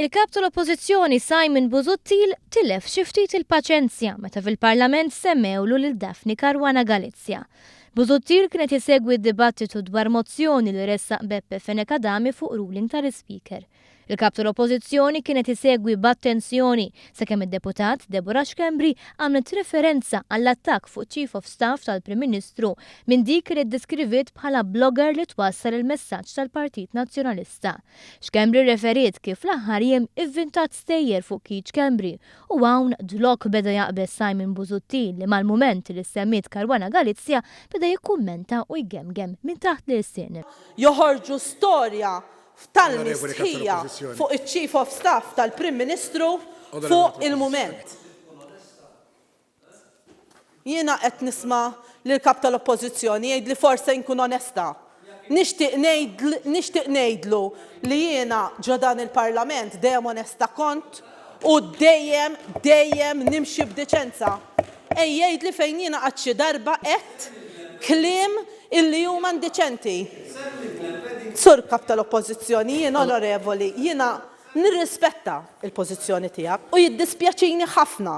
Il-kap tal-Oppożizzjoni Simon Busuttil tilef xi ftit il-paċenzja meta fil-Parlament semmewlu lil Daphne Caruana Galizia. Busuttil kienet isegwi d-dibattitu dwar mozzjoni li ressaq Beppe Fenekadami fuq ruling tal-Speaker. Il-kap tal-Oppożizzjoni kienet isegwi b'attenzjoni sakemm id-deputat Deborah Xkembri għamlet referenza għall-attakk fuq Chief of Staff tal-Prim Ministru minn dik li ddeskriviet bħala blogger li twassal il-messaġġ tal-Partit Nazzjonalista. Xkembri referiet kif l-aħħar jiem ivvintat stejjer fuq Keith Schembri u hawn dlok beda jaqbes Simon Busuttil li mal-mument li semmiet Caruana Galizia beda jikkummenta u jgemgem minn taħt l-sin. Joħorġu storja tal-mistħija fuq il-Chief of Staff tal-Prim Ministru fuq il-moment. Jiena qed nisma' lill-kap tal-Oppożizzjoni jgħid li forse nkun onesta. Nixtieq ngħidlu li jiena ġo dan il-Parlament dejjem onesta kont u dejjem nimxi b'deċenza. Jgħid li fejn jiena qatt xi darba qed kliem illi huma indeċenti. Sur kap tal-Oppożizzjoni, jien onorevoli, jiena nirrispetta il-pożizzjoni tiegħek u jiddispjaċini ħafna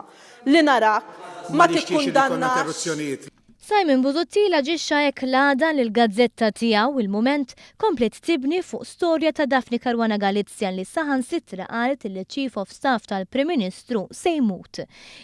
li narak ma tikkundannax. Simon Busuttil aġixxa hekk l-għada lill-gazzetta tiegħu il-Mument komplet tibni fuq storja ta' Daphne Caruana Galizia li saħansitra qalet li Chief of Staff tal-Prim Ministru se jmut.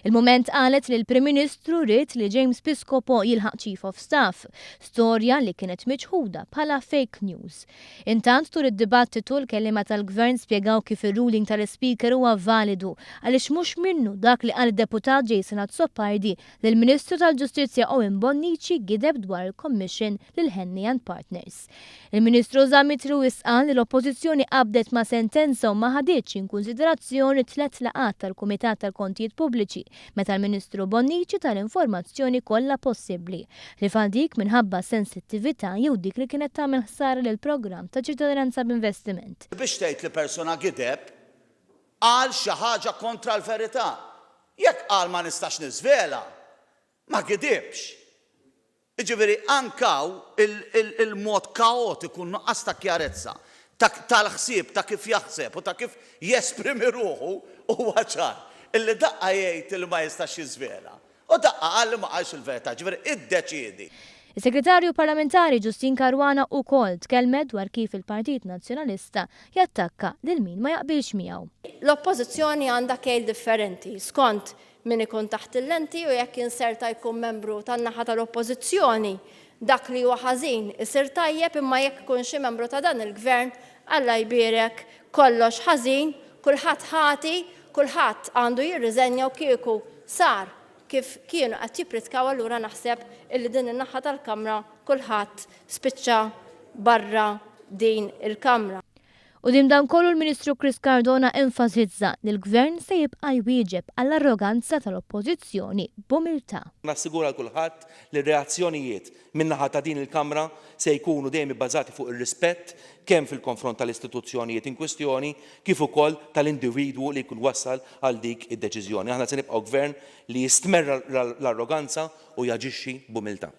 Il-Mument qalet li l-Prim Ministru rrid li James Piscopo jilħaq Chief of Staff, storja li kienet miċħuda bħala fake news. Intant tul id-dibattitu l-kelliema tal-Gvern spjegaw kif ir-ruling tal-Speaker huwa validu għaliex mhux minnu dak li qal id-deputat Jason Azzopardi lill Ministru tal-Ġustizzja Owen Bonnici gideb dwar il-Commission lil Henny and Partners. Il-Ministru Zamitru isqal li l-Oppożizzjoni qabdet ma' sentenza u ma ħaditx in konsiderazzjoni 3 laqat tal-Kumitat tal-Kontijiet Pubbliċi meta l-Ministru Bonnici tal-informazzjoni kollha possibbli li faldik minħabba sensittività jew dik li kienet tagħmel ħsara lil programm ta' ċittadinanza b'investiment. Biex tgħid li persuna gideb qal xi ħaġa kontra l-verità. Jekk qal ma nistax niżvela, ma gidibx. Ġifieri ankaw il-mod kaotiku nuqqas ta' kjarezza tal-ħsieb ta' kif jaħseb u ta' kif jesprimi ruħu huwa ċar. Illi daqqa jgħid li ma jistax jiżvela. U daqqa qal li ma qalx il-verità, ġifieri iddeċiedi. Is-Segretarju Parlamentari Justin Caruana wkoll tkellmet dwar kif il-Partit Nazzjonalista jattakka lil min ma jaqbilx miegħu. L-Oppożizzjoni għandha kejl differenti skont min ikun taħt il-lenti u jekk inserta jkun membru tan-naħa tal-Oppożizzjoni dak li huwa ħażin isir tajjeb imma jekk ikun xi membru ta' dan il-Gvern Alla jbierek kollox ħażin, kulħadd ħati, kulħadd għandu jirriżenja u kieku sar kif kienu qed jippritkaw allura naħseb illi din in-naħa tal-Kamra kulħadd spiċċa barra din il-Kamra. U dan kollu l-Ministru Chris Cardona enfasizza li l-Gvern se jibqa' jwieġeb għall-arroganza tal-Oppożizzjoni b'umiltà. Nassigura kulħadd li r-reazzjonijiet min-naħa ta' din il-Kamra se jkunu dejjem ibbażati fuq ir-rispett kemm fil-konfront tal-istituzzjonijiet in kwestjoni kif ukoll tal-individwu li jkun wassal għal dik id-deċiżjoni. Aħna se nibqgħu Gvern li jistmerra l-arroganza u jaġixxi b'umiltà.